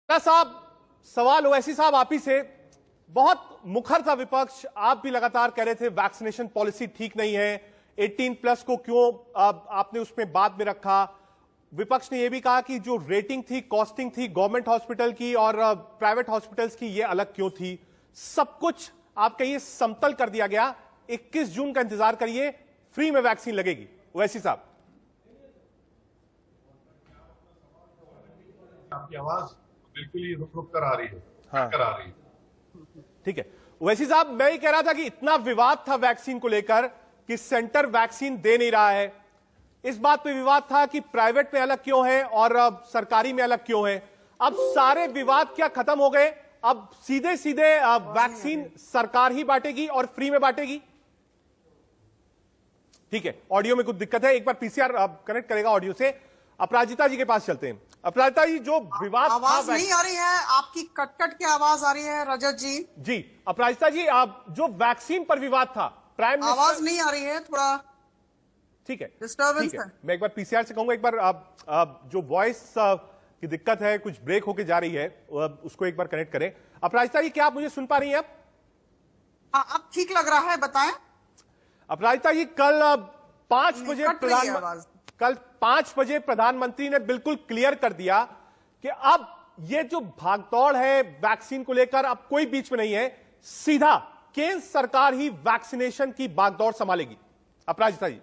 साहब, सवाल ओवैसी साहब आप ही से। बहुत मुखर था विपक्ष, आप भी लगातार कह रहे थे वैक्सीनेशन पॉलिसी ठीक नहीं है, 18+ को क्यों आपने उसमें बाद में रखा। विपक्ष ने यह भी कहा कि जो रेटिंग थी, कॉस्टिंग थी गवर्नमेंट हॉस्पिटल की और प्राइवेट हॉस्पिटल्स की, ये अलग क्यों थी। सब कुछ आप कहिए समतल कर दिया गया। 21 जून का इंतजार करिए, फ्री में वैक्सीन लगेगी। ओवैसी साहब, आपकी आवाज बिल्कुल ही रुक रुक कर आ रही है। हाँ कर आ रही है। ठीक है। ओवैसी साहब, मैं ही कह रहा था कि इतना विवाद था वैक्सीन को लेकर कि सेंटर वैक्सीन दे नहीं रहा है। इस बात पे विवाद था कि प्राइवेट में अलग क्यों है और सरकारी में अलग क्यों है। अब सारे विवाद क्या खत्म हो गए? अब सीधे सीधे वैक्सीन सरकार ही बांटेगी और फ्री में बांटेगी। ठीक है, ऑडियो में कुछ दिक्कत है, एक बार पीसीआर कनेक्ट करेगा ऑडियो से। अपराजिता जी के पास चलते हैं। अपराजिता जी, जो विवाद आवाज नहीं आ रही है आपकी, कट की आवाज आ रही है रजत जी। जी अपराजिता जी, जो वैक्सीन पर विवाद था, प्राइम मिनिस्टर, आवाज नहीं आ रही है, थोड़ा ठीक है डिस्टर्बेंस है। मैं एक बार पीसीआर से कहूंगा, एक बार आप जो वॉइस की दिक्कत है, कुछ ब्रेक होके जा रही है, उसको एक बार कनेक्ट करें। अपराजिता जी, क्या आप मुझे सुन पा रही हैं? हाँ, अब ठीक लग रहा है, बताएं। अपराजिता जी, कल 5 बजे प्रधानमंत्री ने बिल्कुल क्लियर कर दिया कि अब ये जो भागदौड़ है वैक्सीन को लेकर, अब कोई बीच में नहीं है, सीधा केंद्र सरकार ही वैक्सीनेशन की भागदौड़ संभालेगी। अपराजिता जी।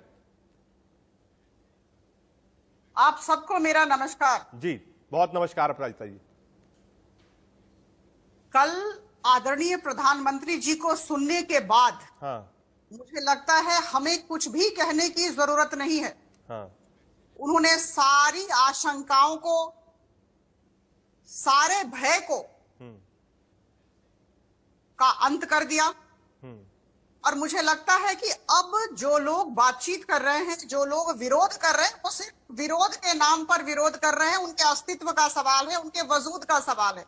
आप सबको मेरा नमस्कार। जी बहुत नमस्कार अपराजिता जी। कल आदरणीय प्रधानमंत्री जी को सुनने के बाद हाँ मुझे लगता है हमें कुछ भी कहने की जरूरत नहीं है। हाँ उन्होंने सारी आशंकाओं को, सारे भय को का अंत कर दिया। और मुझे लगता है कि अब जो लोग बातचीत कर रहे हैं, जो लोग विरोध कर रहे हैं, वो सिर्फ विरोध के नाम पर विरोध कर रहे हैं। उनके अस्तित्व का सवाल है, उनके वजूद का सवाल है।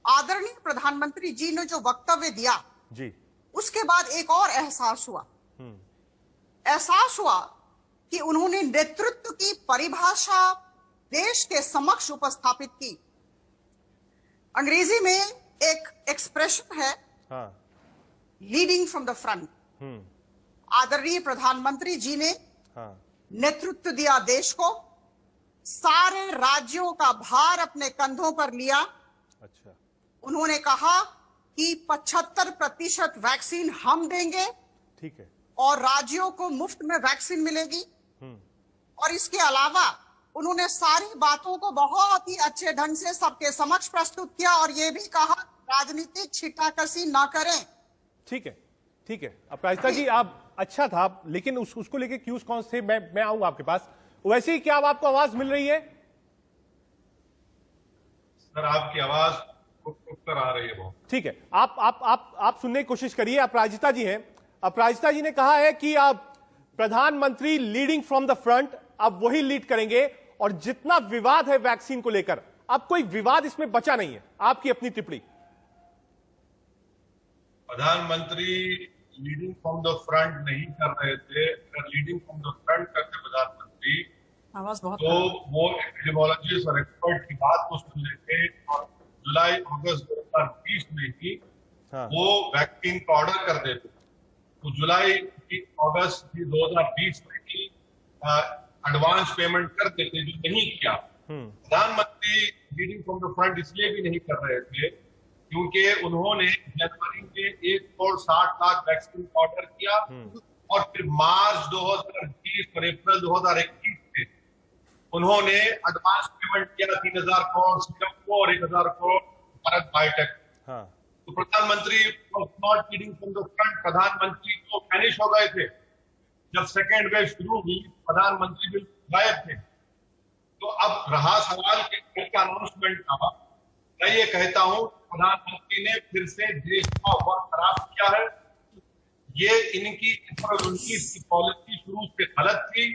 आदरणीय प्रधानमंत्री जी ने जो वक्तव्य दिया जी, उसके बाद एक और एहसास हुआ। एहसास हुआ कि उन्होंने नेतृत्व की परिभाषा देश के समक्ष उपस्थापित की। अंग्रेजी में एक एक्सप्रेशन है, हाँ लीडिंग फ्रॉम द फ्रंट। आदरणीय प्रधानमंत्री जी ने हाँ नेतृत्व दिया देश को, सारे राज्यों का भार अपने कंधों पर लिया। अच्छा, उन्होंने कहा कि 75% वैक्सीन हम देंगे, ठीक है, और राज्यों को मुफ्त में वैक्सीन मिलेगी। और इसके अलावा उन्होंने सारी बातों को बहुत ही अच्छे ढंग से सबके समक्ष प्रस्तुत किया और यह भी कहा राजनीतिक छींटाकशी ना करें। ठीक है, ठीक है। अपराजिता जी, आप अच्छा था, लेकिन उसको लेके क्यूज कौन से, मैं आऊंगा आपके पास। वैसे ही क्या अब आपको आवाज मिल रही है? सर, आपकी आवाज रुक रुक कर आ रही है बहुत। ठीक है, आप सुनने की कोशिश करिए। अपराजिता जी हैं, अपराजिता जी ने कहा है कि आप प्रधानमंत्री लीडिंग फ्रॉम द फ्रंट, अब वही लीड करेंगे और जितना विवाद है वैक्सीन को लेकर, अब कोई विवाद इसमें बचा नहीं है। आपकी अपनी टिप्पणी। प्रधानमंत्री लीडिंग फ्रॉम द फ्रंट नहीं कर रहे थे। अगर लीडिंग फ्रॉम द फ्रंट करते प्रधानमंत्री, आवाज बहुत तो वो एपिडेमियोलॉजिस्ट और एक्सपर्ट की बात को सुन लेते और जुलाई अगस्त 2020 में ही हाँ। वो वैक्सीन का ऑर्डर कर देते। तो जुलाई अगस्त 2020 में ही एडवांस पेमेंट कर देते, जो नहीं किया। प्रधानमंत्री लीडिंग फ्रॉम द फ्रंट इसलिए भी नहीं कर रहे थे क्योंकि उन्होंने जनवरी में 1,60,00,000 वैक्सीन का ऑर्डर किया और फिर मार्च 2020 और अप्रैल 2021 में उन्होंने एडवांस पेमेंट किया 3,000 करोड़ सीरम को और 1,000 करोड़ भारत बायोटेक। हाँ। तो प्रधानमंत्री not leading from the front. प्रधानमंत्री तो वैनिश हो गए थे जब सेकेंड वेव शुरू हुई, प्रधानमंत्री बिल्कुल गायब थे। तो अब रहा सवाल कि कल का अनाउंसमेंट का, मैं ये कहता हूं प्रधानमंत्री ने फिर से देश का वक्त खराब किया है। ये इनकी 19 की पॉलिसी शुरू से गलत थी,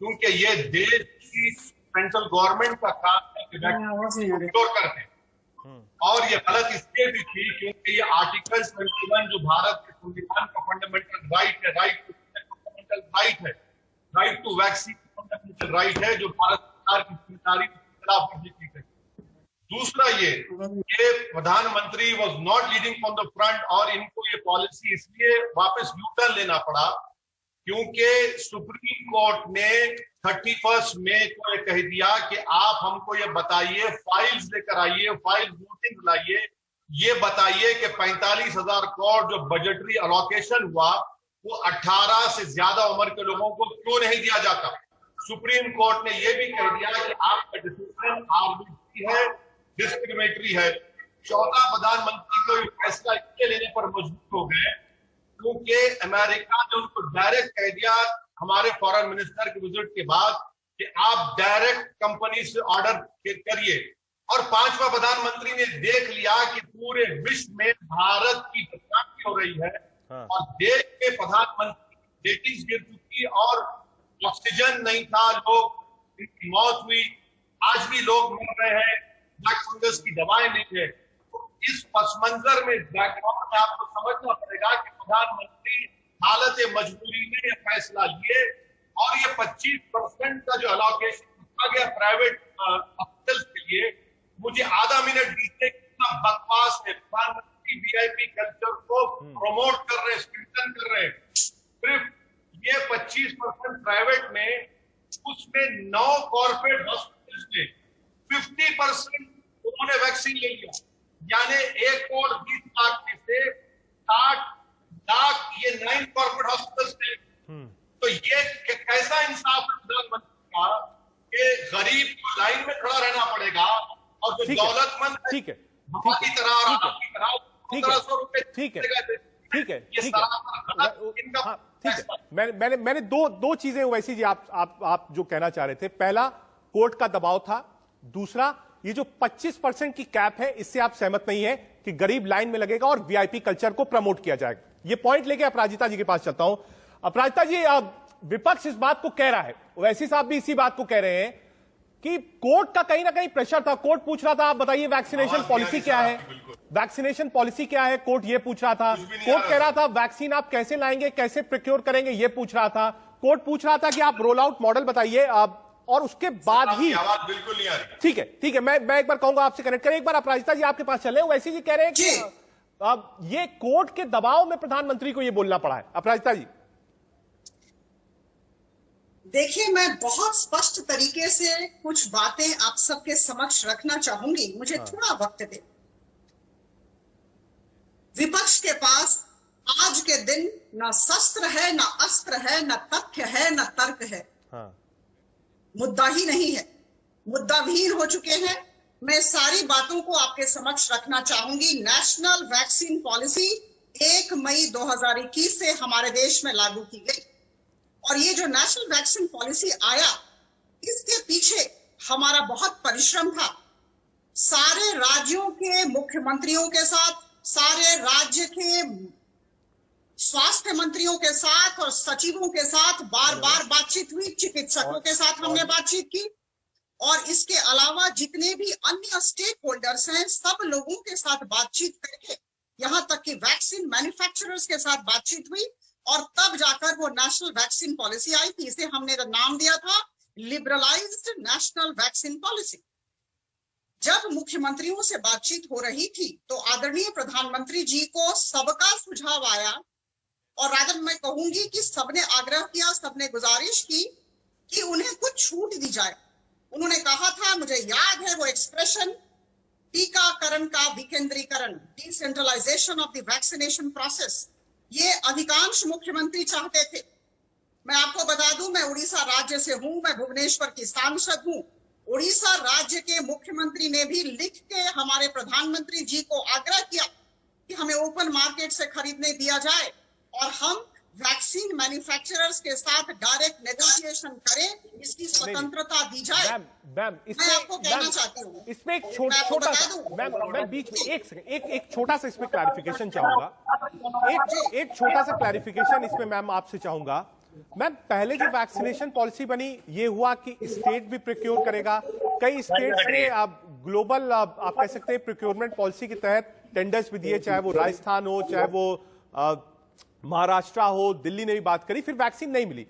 क्योंकि ये देश की सेंट्रल गवर्नमेंट का काम है कि वैक्सीन करते। और ये गलत इसलिए भी थी क्योंकि ये आर्टिकल 21 जो भारत के संविधान का फंडामेंटल राइट है, right to vaccine fundamental right है, जो भारत सरकार की जिम्मेदारी के खिलाफ वर्जी की गई। दूसरा ये प्रधानमंत्री was not leading from the front, और इनको ये पॉलिसी इसलिए वापस यू टर्न लेना पड़ा क्योंकि सुप्रीम कोर्ट ने 31 मई को ये कह दिया कि आप हमको ये बताइए, फाइल्स लेकर आइए, फाइल वोटिंग लाइए, ये बताइए कि 45,000 करोड़ जो बजटरी अलोकेशन हुआ वो 18 से ज्यादा उम्र के लोगों को क्यों नहीं दिया जाता। सुप्रीम कोर्ट ने यह भी कह दिया कि आपका डिसीजन आर्बिट्री है, डिस्क्रिमिनेटरी है। चौथा, प्रधानमंत्री को ये फैसला इसलिए लेने पर मजबूर हो गए क्योंकि अमेरिका ने उनको डायरेक्ट कह दिया हमारे फॉरेन मिनिस्टर के विजिट के बाद कि आप डायरेक्ट कंपनी से ऑर्डर करिए। और पांचवा, प्रधानमंत्री ने देख लिया कि पूरे विश्व में भारत की बदनामी हो रही है और देश के प्रधानमंत्री रेटिंग्स गिर चुकी और ऑक्सीजन नहीं था, लोग इनकी मौत हुई, आज भी लोग मर रहे हैं, ब्लैक फंगस की दवाएं नहीं है। तो इस पस मंजर में बैकग्राउंड में आपको समझना पड़ेगा कि प्रधानमंत्री हालत मजबूरी में यह फैसला लिए और ये 25% का जो अलोकेशन रखा गया प्राइवेट हॉस्पिटल्स के लिए, मुझे आधा मिनट दीजिए, कितना बकवास है। प्रधानमंत्री वीआईपी कल्चर को प्रमोट कर रहे हैं, स्ट्रेंथन कर रहे हैं। सिर्फ ये 25% प्राइवेट में, उसमें 9 कॉर्पोरेट हॉस्पिटल्स में 50% उन्होंने वैक्सीन ले लिया, यानी 1,20,00,000 में से 60 लाख ये 9 कॉर्पोरेट हॉस्पिटल्स थे। तो ये कैसा इंसाफ है प्रधानमंत्री का कि गरीब को लाइन में खड़ा रहना पड़ेगा और जो दौलतमंद है ठीक है, की तरह ठीक है, मैंने दो चीजें वैसी जी आप जो कहना चाह रहे थे। पहला, कोर्ट का दबाव था। दूसरा, ये जो 25% की कैप है, इससे आप सहमत नहीं है कि गरीब लाइन में लगेगा और वीआईपी कल्चर को प्रमोट किया जाएगा। ये पॉइंट लेके अपराजिता जी के पास चलता हूं। अपराजिता जी, विपक्ष इस बात को कह रहा है, वैसी साहब भी इसी बात को कह रहे हैं कि कोर्ट का कहीं ना कहीं प्रेशर था। कोर्ट पूछ रहा था, आप बताइए वैक्सीनेशन पॉलिसी क्या है, वैक्सीनेशन पॉलिसी क्या है, कोर्ट ये पूछ रहा था। कोर्ट कह रहा था वैक्सीन आप कैसे लाएंगे, कैसे प्रोक्योर करेंगे, ये पूछ रहा था। कोर्ट पूछ रहा था कि आप रोल आउट मॉडल बताइए, और उसके बाद ही आवाज बिल्कुल नहीं आ रही। ठीक है, मैं एक बार कहूंगा आपसे कनेक्ट करें। एक बार अपराजिता जी आपके पास चले। वैसे जी कह रहे हैं कि ये कोर्ट के दबाव में प्रधानमंत्री को ये बोलना पड़ा है। अपराजिता जी, देखिए, मैं बहुत स्पष्ट तरीके से कुछ बातें आप सबके समक्ष रखना चाहूंगी, मुझे थोड़ा वक्त दे। विपक्ष के पास आज के दिन न शस्त्र है, न अस्त्र है, न तथ्य है, न तर्क है। मुद्दा ही नहीं है, मुद्दा विहीन हो चुके हैं। मैं सारी बातों को आपके समक्ष रखना चाहूंगी। नेशनल वैक्सीन पॉलिसी 1 मई 2021 से हमारे देश में लागू की गई, और ये जो नेशनल वैक्सीन पॉलिसी आया, इसके पीछे हमारा बहुत परिश्रम था। सारे राज्यों के मुख्यमंत्रियों के साथ, सारे राज्य के स्वास्थ्य मंत्रियों के साथ और सचिवों के साथ बार बार बातचीत हुई, चिकित्सकों के साथ हमने बातचीत की, और इसके अलावा जितने भी अन्य स्टेक होल्डर्स हैं, सब लोगों के साथ बातचीत करके, यहां तक कि वैक्सीन मैन्युफैक्चरर्स के साथ बातचीत हुई, और तब जाकर वो नेशनल वैक्सीन पॉलिसी आई थी। इसे हमने नाम दिया था लिबरलाइज्ड नेशनल वैक्सीन पॉलिसी। जब मुख्यमंत्रियों से बातचीत हो रही थी तो आदरणीय प्रधानमंत्री जी को सबका सुझाव आया, और रादर मैं कहूंगी कि सबने आग्रह किया, सबने गुजारिश की कि उन्हें कुछ छूट दी जाए। उन्होंने कहा था, मुझे याद है वो एक्सप्रेशन, टीकाकरण का विकेंद्रीकरण, decentralisation of the vaccination process, ये अधिकांश मुख्यमंत्री चाहते थे। मैं आपको बता दूं, मैं उड़ीसा राज्य से हूं, मैं भुवनेश्वर की सांसद हूं। उड़ीसा राज्य के मुख्यमंत्री ने भी लिख के हमारे प्रधानमंत्री जी को आग्रह किया कि हमें ओपन मार्केट से खरीदने दिया जाए और हम वैक्सीन मैन्युफैक्चरर्स के साथ डायरेक्ट नेगोशिएशन करें, इसकी स्वतंत्रता दी जाए। मैं आपको कहना चाहती हूँ, इसमें एक छोटा मैं बीच में एक छोटा सा इसमें क्लैरिफिकेशन चाहूंगा। एक छोटा सा क्लैरिफिकेशन इसमें मैम आपसे चाहूंगा। मैम, पहले जो वैक्सीनेशन पॉलिसी बनी, ये हुआ कि स्टेट भी प्रोक्योर करेगा। कई स्टेट्स ने आप ग्लोबल आप कह सकते हैं प्रोक्योरमेंट पॉलिसी के तहत टेंडर्स भी दिए, चाहे वो राजस्थान हो, चाहे वो महाराष्ट्र हो, दिल्ली ने भी बात करी, फिर वैक्सीन नहीं मिली।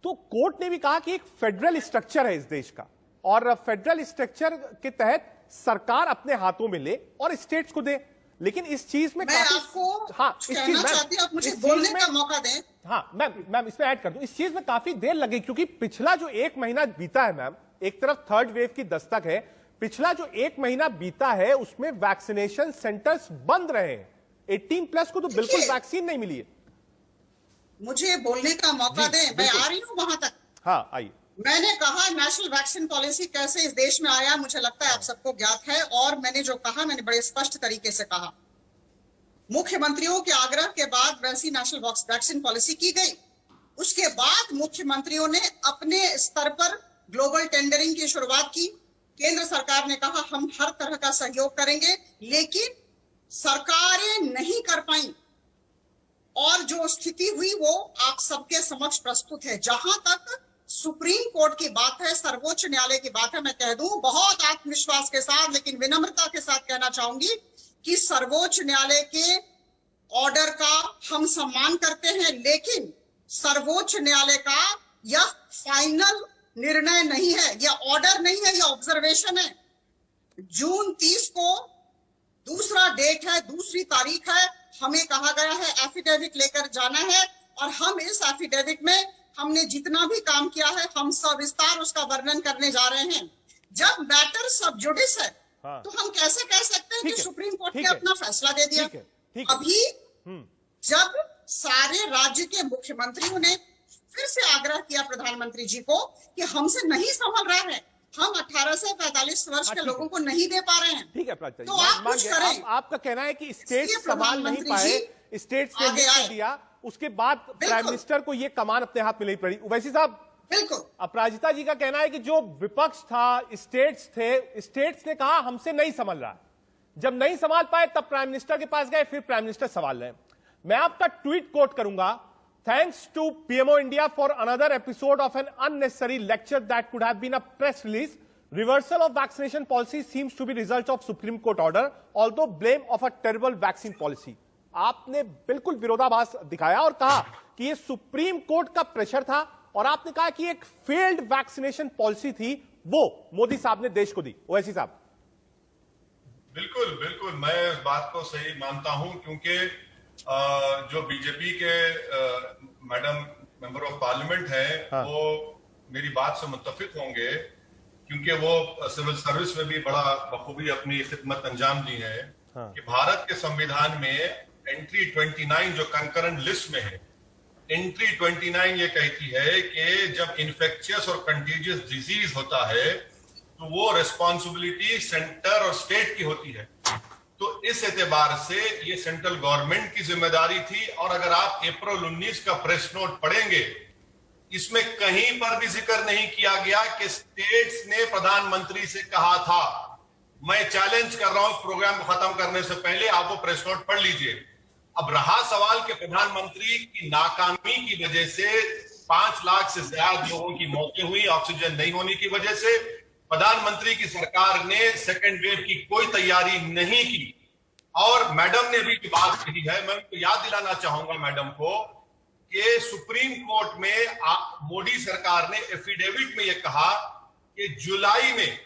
तो कोर्ट ने भी कहा कि एक फेडरल स्ट्रक्चर है इस देश का, और फेडरल स्ट्रक्चर के तहत सरकार अपने हाथों में ले और स्टेट्स को दे। लेकिन इस चीज में मैं आपको कहना चाहती हूं, आप मुझे बोलने का मौका दें। हाँ मैम इसमें ऐड कर दूं, इस चीज में काफी देर लगी क्योंकि पिछला जो 1 महीना बीता है मैम, एक तरफ थर्ड वेव की दस्तक है, पिछला जो 1 महीना बीता है उसमें वैक्सीनेशन सेंटर्स बंद रहे हैं। 18+ को तो बिल्कुल वैक्सीन नहीं मिली है। मुझे बोलने का मौका दें, मैं आ रही हूं वहां तक। हाँ आइए। मैंने कहा नेशनल वैक्सीन पॉलिसी कैसे इस देश में आया, मुझे लगता है आप सबको ज्ञात है, और मैंने जो कहा मैंने बड़े स्पष्ट तरीके से कहा। मुख्यमंत्रियों के आग्रह के बाद वैसी नेशनल वैक्सीन पॉलिसी की गई। उसके बाद मुख्यमंत्रियों ने अपने स्तर पर ग्लोबल टेंडरिंग की शुरुआत की। केंद्र सरकार ने कहा हम हर तरह का सहयोग करेंगे, लेकिन सरकारें नहीं कर पाई और जो स्थिति हुई वो आप सबके समक्ष प्रस्तुत है। जहां तक सुप्रीम कोर्ट की बात है, सर्वोच्च न्यायालय की बात है, मैं कह दूं बहुत आत्मविश्वास के साथ लेकिन विनम्रता के साथ कहना चाहूंगी कि सर्वोच्च न्यायालय के ऑर्डर का हम सम्मान करते हैं, लेकिन सर्वोच्च न्यायालय का यह फाइनल निर्णय नहीं है, यह ऑर्डर नहीं है, यह ऑब्जर्वेशन है। जून 30 को दूसरा डेट है, दूसरी तारीख है, हमें कहा गया है एफिडेविट लेकर जाना है और हम इस एफिडेविट में हमने जितना भी काम किया है हम सविस्तार उसका वर्णन करने जा रहे हैं। जब मैटर सब जुडिस है तो हम कैसे कह सकते हैं कि सुप्रीम कोर्ट ने अपना फैसला दे दिया। अभी जब सारे राज्य के मुख्यमंत्रियों ने फिर से आग्रह किया प्रधानमंत्री जी को कि हमसे नहीं संभल रहा है, हम 18 से 45 वर्ष के लोगों को नहीं दे पा रहे हैं। ठीक है प्राची, तो आप कुछ करें। आपका कहना है कि स्टेट्स संभाल नहीं पाए, स्टेट्स ने नहीं दिया, उसके बाद प्राइम मिनिस्टर को यह कमान अपने हाथ में नहीं पड़ी। ओवैसी साहब, बिल्कुल अपराजिता जी का कहना है कि जो विपक्ष था, स्टेट्स थे, स्टेट्स ने कहा हमसे नहीं संभल रहा। जब नहीं संभाल पाए तब प्राइम मिनिस्टर के पास गए, फिर प्राइम मिनिस्टर संभाल रहे हैं। मैं आपका ट्वीट कोट करूंगा, thanks to PMO India for another episode of an unnecessary lecture that could have been a press release. Reversal of vaccination policy seems to be result of Supreme Court order, although blame of a terrible vaccine policy. आपने बिल्कुल विरोधाभास दिखाया और कहा कि यह supreme court का pressure था और आपने कहा कि एक फेल्ड वैक्सीनेशन पॉलिसी थी, वो मोदी साहब ने देश को दी। ओवैसी साहब। बिल्कुल बिल्कुल, मैं इस बात को सही मानता हूं क्योंकि जो बीजेपी के मैडम मेंबर ऑफ पार्लियामेंट हैं, वो मेरी बात से मुत्तफिक होंगे क्योंकि वो सिविल सर्विस में भी बड़ा बखूबी अपनी खिदमत अंजाम दी है। कि भारत के संविधान में एंट्री 29 जो कंकरेंट लिस्ट में है, एंट्री 29 ये कहती है कि जब इन्फेक्शियस और कंटेजियस डिजीज होता है तो वो रिस्पॉन्सिबिलिटी सेंटर और स्टेट की होती है। तो इस एतबार से ये सेंट्रल गवर्नमेंट की जिम्मेदारी थी। और अगर आप अप्रैल 19 का प्रेस नोट पढ़ेंगे, इसमें कहीं पर भी जिक्र नहीं किया गया कि स्टेट्स ने प्रधानमंत्री से कहा था। मैं चैलेंज कर रहा हूं इस प्रोग्राम को खत्म करने से पहले आप वो प्रेस नोट पढ़ लीजिए। अब रहा सवाल कि प्रधानमंत्री की नाकामी की वजह से 5 लाख से ज्यादा लोगों की मौतें हुई ऑक्सीजन नहीं होने की वजह से। प्रधानमंत्री की सरकार ने सेकेंड वेव की कोई तैयारी नहीं की। और मैडम ने भी बात कही है, मैं उनको याद दिलाना चाहूंगा मैडम को कि सुप्रीम कोर्ट में मोदी सरकार ने एफिडेविट में यह कहा कि जुलाई में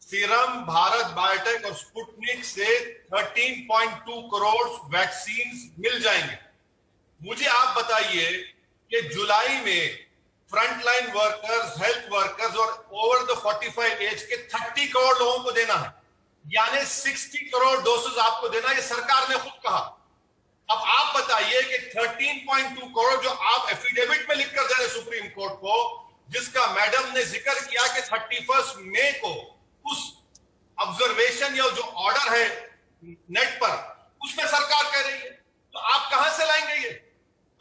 सीरम, भारत बायोटेक और स्पुतनिक से 13.2 करोड़ वैक्सीन मिल जाएंगे। मुझे आप बताइए कि जुलाई में फ्रंटलाइन वर्कर्स, हेल्थ वर्कर्स और ओवर द 45 एज के 30 करोड़ लोगों को देना है, यानी 60 करोड़ डोसेज आपको देना, ये सरकार ने खुद कहा। अब आप बताइए कि 13.2 करोड़ जो आप एफिडेविट में लिखकर दे रहे सुप्रीम कोर्ट को, जिसका मैडम ने जिक्र किया कि 31 मई को उस ऑब्जर्वेशन या जो ऑर्डर है नेट पर, उसमें सरकार कह रही है, तो आप कहां से लाएंगे ये?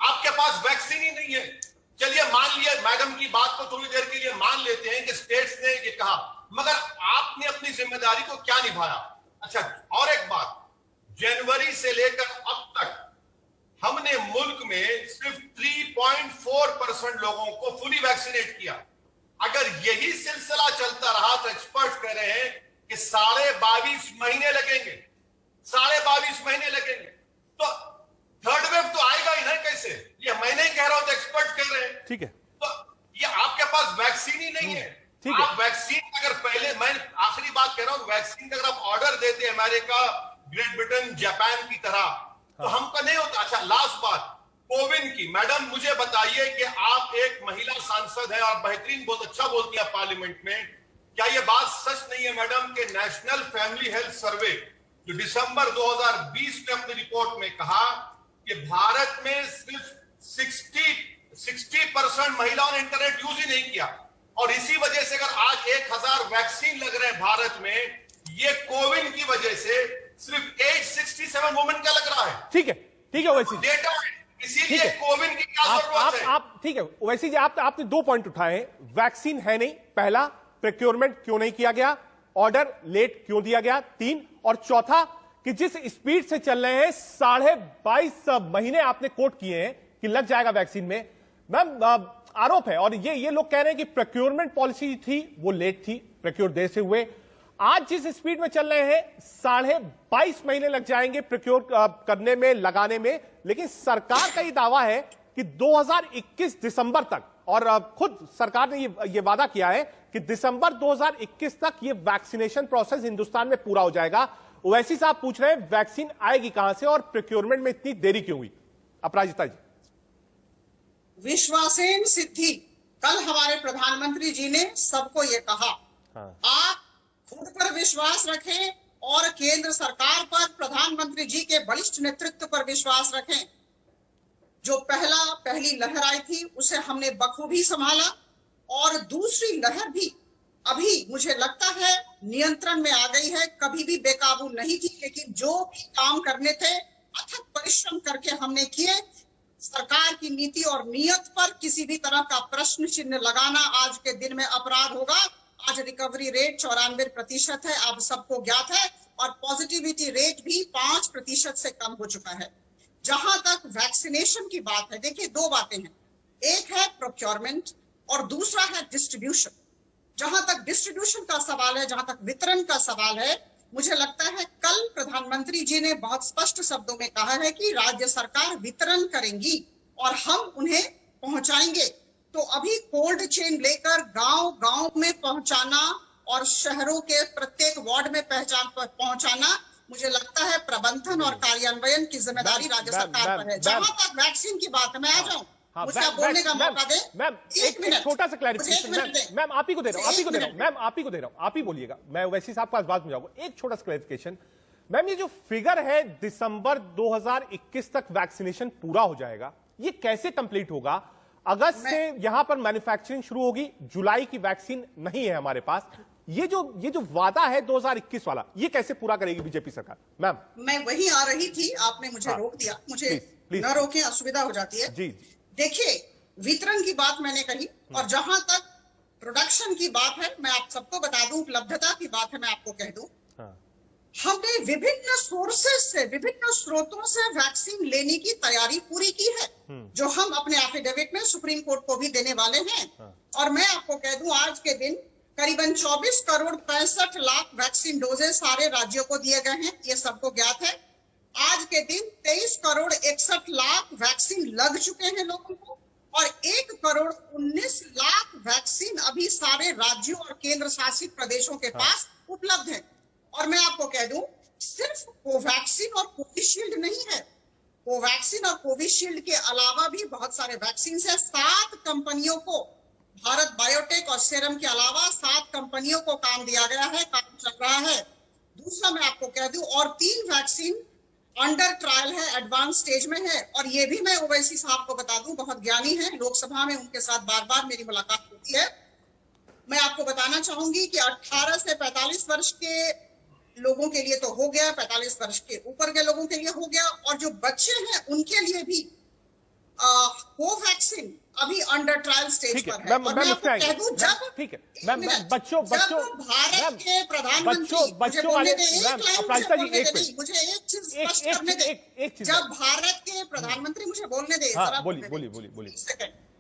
आपके पास वैक्सीन ही नहीं है। चलिए मान लिया, मैडम की बात को थोड़ी देर के लिए मान लेते हैं कि स्टेट्स ने ये कहा, मगर आपने अपनी जिम्मेदारी को क्या निभाया? अच्छा, और एक बात, जनवरी से लेकर अब तक हमने मुल्क में सिर्फ 3.4% लोगों को फुली वैक्सीनेट किया। अगर यही सिलसिला चलता रहा तो एक्सपर्ट्स कह रहे हैं कि 22.5 महीने लगेंगे, 22.5 महीने लगेंगे। तो थर्ड वेव तो आएगा ही ना कैसे? ये मैं नहीं कह रहा हूं, तो एक्सपर्ट कह रहे हैं। ठीक है, तो ये आपके पास वैक्सीन ही नहीं है। ठीक है। आप वैक्सीन अगर पहले, मैं आखिरी बात कह रहा हूं, वैक्सीन का अगर आप ऑर्डर देते अमेरिका, ग्रेट ब्रिटेन, जापान की तरह, तो हमका नहीं होता। अच्छा, लास्ट बात कोविन की। मैडम मुझे बताइए कि आप एक महिला सांसद हैं और बेहतरीन, बहुत अच्छा बोलती हैं पार्लियामेंट में, क्या यह बात सच नहीं है मैडम कि नेशनल फैमिली हेल्थ सर्वे जो दिसंबर 2020 में अपनी रिपोर्ट में कहा कि भारत में सिर्फ 60% महिलाओं ने इंटरनेट यूज ही नहीं किया, और इसी वजह से अगर आज 1000 वैक्सीन लग रहे हैं भारत में, ये कोविन की वजह से सिर्फ एज 67 वुमेन का लग रहा है। ठीक है ओवैसी जी, डेटा है, इसीलिए ठीक है। कोविन की क्या जरूरत है? आप ठीक है ओवैसी जी, आपने 2 पॉइंट उठाए हैं। वैक्सीन है नहीं, पहला, प्रोक्योरमेंट क्यों नहीं किया गया, ऑर्डर लेट क्यों दिया गया, 3, और चौथा कि जिस स्पीड से चल रहे हैं 22.5 महीने आपने कोट किए हैं कि लग जाएगा वैक्सीन में। मैम आरोप है, और ये लोग कह रहे हैं कि प्रोक्योरमेंट पॉलिसी थी वो लेट थी, प्रोक्योर देर से हुए। आज जिस स्पीड में चल रहे हैं 22.5 महीने लग जाएंगे प्रोक्योर करने में, लगाने में, लेकिन सरकार का ये दावा है कि 2021 दिसंबर तक, और खुद सरकार ने ये वादा किया है कि दिसंबर 2021 तक ये वैक्सीनेशन प्रोसेस हिंदुस्तान में पूरा हो जाएगा। ओवैसी साहब पूछ रहे हैं वैक्सीन आएगी कहां से और प्रोक्योरमेंट में इतनी देरी क्यों हुई? अपराजिता जी। विश्वासेन सिद्धि, कल हमारे प्रधानमंत्री जी ने सबको ये कहा, आप खुद पर विश्वास रखें और केंद्र सरकार पर, प्रधानमंत्री जी के बलिष्ठ नेतृत्व पर विश्वास रखें। जो पहली लहर आई थी उसे हमने बखूबी संभाला, और दूसरी लहर भी अभी मुझे लगता है नियंत्रण में आ गई है। कभी भी बेकाबू नहीं थी, लेकिन जो भी काम करने थे अथक परिश्रम करके हमने किए। सरकार की नीति और नियत पर किसी भी तरह का प्रश्न चिन्ह लगाना आज के दिन में अपराध होगा। आज रिकवरी रेट 94% है, आप सबको ज्ञात है, और पॉजिटिविटी रेट भी 5% से कम हो चुका है। जहां तक वैक्सीनेशन की बात है, देखिए 2 बातें हैं, एक है प्रोक्योरमेंट और दूसरा है डिस्ट्रीब्यूशन। जहां तक डिस्ट्रीब्यूशन का सवाल है, जहां तक वितरण का सवाल है, मुझे लगता है कल प्रधानमंत्री जी ने बहुत स्पष्ट शब्दों में कहा है कि राज्य सरकार वितरण करेंगी और हम उन्हें पहुंचाएंगे। तो अभी कोल्ड चेन लेकर गांव-गांव में पहुंचाना और शहरों के प्रत्येक वार्ड में पहुंचाना, मुझे लगता है प्रबंधन और कार्यान्वयन की जिम्मेदारी राज्य सरकार पर है। जहां तक वैक्सीन की बात है, मैं आ जाऊं, मुझे आप बोलने का मौका दे। मैम एक छोटा सा क्लैरिफिकेशन, मैम आप ही को दे रहा हूं, मैम आप ही को दे रहा हूं, आप ही बोलिएगा, मैं वैसी साहब पास बात में जाऊंगा। एक छोटा सा क्लैरिफिकेशन मैम, ये जो फिगर है दिसंबर 2021 तक वैक्सीनेशन पूरा हो जाएगा, ये कैसे कंप्लीट होगा? अगस्त से यहां पर मैन्युफैक्चरिंग शुरू होगी, जुलाई की वैक्सीन नहीं है हमारे पास। ये जो वादा है 2021 वाला, ये कैसे पूरा करेगी बीजेपी सरकार? मैम मैं वही आ रही थी, आपने मुझे रोक दिया। मुझे प्लीज न रोके, असुविधा हो जाती है। जी देखिए, वितरण की बात मैंने कही, और जहां तक प्रोडक्शन की बात है, मैं आप सबको बता दूं, उपलब्धता की बात है, मैं आपको कह दूं, हमने विभिन्न सोर्सेस से, विभिन्न स्रोतों से वैक्सीन लेने की तैयारी पूरी की है, जो हम अपने एफिडेविट में सुप्रीम कोर्ट को भी देने वाले हैं। और मैं आपको कह दूं, आज के दिन करीबन 24 करोड़ 65 लाख वैक्सीन डोजेस सारे राज्यों को दिए गए हैं, ये सबको ज्ञात है। आज के दिन 23 करोड़ 61 लाख वैक्सीन लग चुके हैं लोगों को, और 1 करोड़ 19 लाख वैक्सीन अभी सारे राज्यों और केंद्र शासित प्रदेशों के पास उपलब्ध है। और मैं आपको कह दूं, सिर्फ कोवैक्सीन और कोविशील्ड नहीं है, कोवैक्सीन और कोविशील्ड के अलावा भी बहुत सारे वैक्सीन है। 7 कंपनियों को, भारत बायोटेक और सीरम के अलावा 7 कंपनियों को काम दिया गया है, काम चल रहा है। दूसरा मैं आपको कह दूं, और 3 वैक्सीन अंडर ट्रायल है, एडवांस स्टेज में है। और ये भी मैं ओवैसी साहब को बता दूं, बहुत ज्ञानी है, लोकसभा में उनके साथ बार बार मेरी मुलाकात होती है। मैं आपको बताना चाहूंगी कि 18 से 45 वर्ष के लोगों के लिए तो हो गया, 45 वर्ष के ऊपर के लोगों के लिए हो गया, और जो बच्चे हैं उनके लिए भी कोवैक्सीन अभी अंडर ट्रायल स्टेज पर है। और मैं आपको कह दूं, जब ठीक है मैम, बच्चों भारत के प्रधानमंत्री, मुझे बोलने दें, मुझे एक चीज स्पष्ट करने दें, जब भारत के प्रधानमंत्री, मुझे बोलने दें, बोलिए।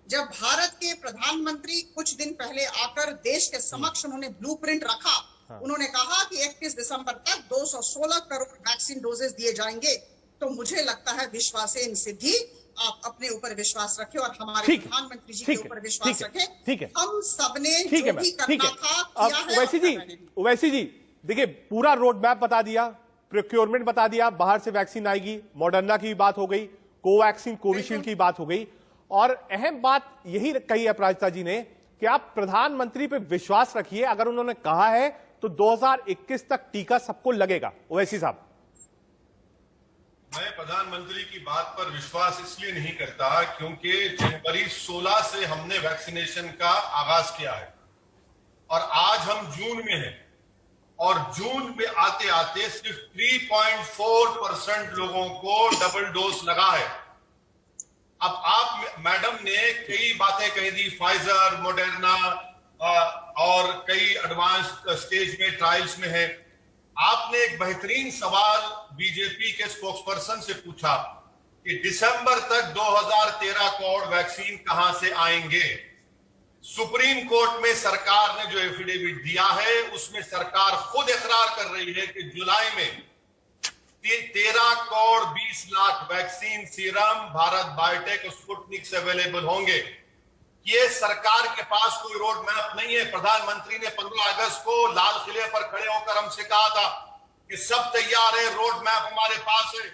जब भारत के प्रधानमंत्री कुछ दिन पहले आकर देश के समक्ष उन्होंने ब्लूप्रिंट रखा, उन्होंने कहा कि 31 दिसंबर तक 216 करोड़ वैक्सीन डोजेस दिए जाएंगे, तो मुझे लगता है विश्वासेन सिद्धि आप अपने ऊपर विश्वास रखें और हमारे ठीक है, प्रधानमंत्री जी ठीक के है, ऊपर ठीक विश्वास है, रखें। ठीक है। हम सबने ठीक है जो भी मैम, ठीक करना है। था अब किया है ओवैसी और जी, कर रहे हैं। ओवैसी जी देखिए, पूरा रोड मैप बता दिया, प्रोक्योरमेंट बता दिया, बाहर से वैक्सीन आएगी, मॉडर्ना की भी बात हो गई, कोवैक्सीन कोविशील्ड की बात हो गई, और अहम बात यही कही अपराजिता जी ने कि आप प्रधानमंत्री पे विश्वास रखिए। अगर उन्होंने कहा है तो 2021 तक टीका सबको लगेगा। ओवैसी साहब, मैं प्रधानमंत्री की बात पर विश्वास इसलिए नहीं करता क्योंकि जनवरी 16 से हमने वैक्सीनेशन का आगाज किया है और आज हम जून में हैं और जून में आते आते सिर्फ 3.4% लोगों को डबल डोज लगा है। अब आप मैडम ने कई बातें कही दी, फाइजर, मोडर्ना और कई एडवांस स्टेज में ट्रायल्स में है। आपने एक बेहतरीन सवाल बीजेपी के स्पोक्सपर्सन से पूछा कि दिसंबर तक 2013 करोड़ वैक्सीन कहां से आएंगे। सुप्रीम कोर्ट में सरकार ने जो एफिडेविट दिया है उसमें सरकार खुद इकरार कर रही है कि जुलाई में 13 crore 20 lakh vaccine serum Bharat biotech और स्पुतनिक से अवेलेबल होंगे। ये सरकार के पास कोई रोड मैप नहीं है। प्रधानमंत्री ने 15 अगस्त को लाल किले पर खड़े होकर हमसे कहा था कि सब तैयार है, रोड मैप हमारे पास है।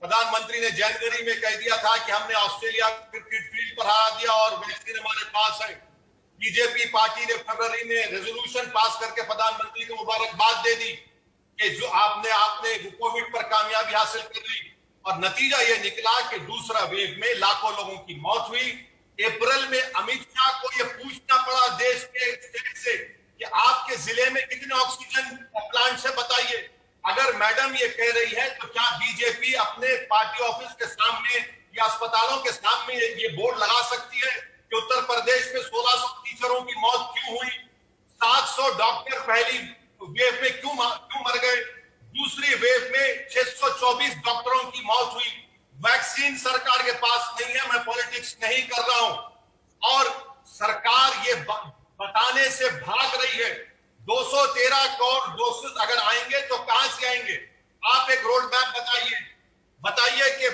प्रधानमंत्री ने जनवरी में कह दिया था कि हमने ऑस्ट्रेलिया क्रिकेट फील्ड पर हरा दिया और वैक्सीन हमारे पास है। बीजेपी पार्टी ने फरवरी में रेजोल्यूशन पास करके प्रधानमंत्री को मुबारकबाद दे दी कि जो आपने कोविड पर कामयाबी हासिल कर ली, और नतीजा यह निकला कि दूसरा वेव में लाखों लोगों की मौत हुई। अप्रैल में अमित शाह को यह पूछना पड़ा देश के स्टेट से कि आपके जिले में कितने ऑक्सीजन प्लांट है बताइए। अगर मैडम ये कह रही है तो क्या बीजेपी अपने पार्टी ऑफिस के सामने या अस्पतालों के सामने ये बोर्ड लगा सकती है कि उत्तर प्रदेश में 1600 टीचरों की मौत क्यों हुई, 700 डॉक्टर पहली वेव में क्यों मर गए, दूसरी वेव में 624 डॉक्टरों की मौत हुई। वैक्सीन सरकार के पास नहीं है। मैं पॉलिटिक्स नहीं कर रहा हूं और सरकार ये बताने से भाग रही है। 213 करोड़ डोसेस अगर आएंगे तो कहां से आएंगे? आप एक रोड मैप बताइए कि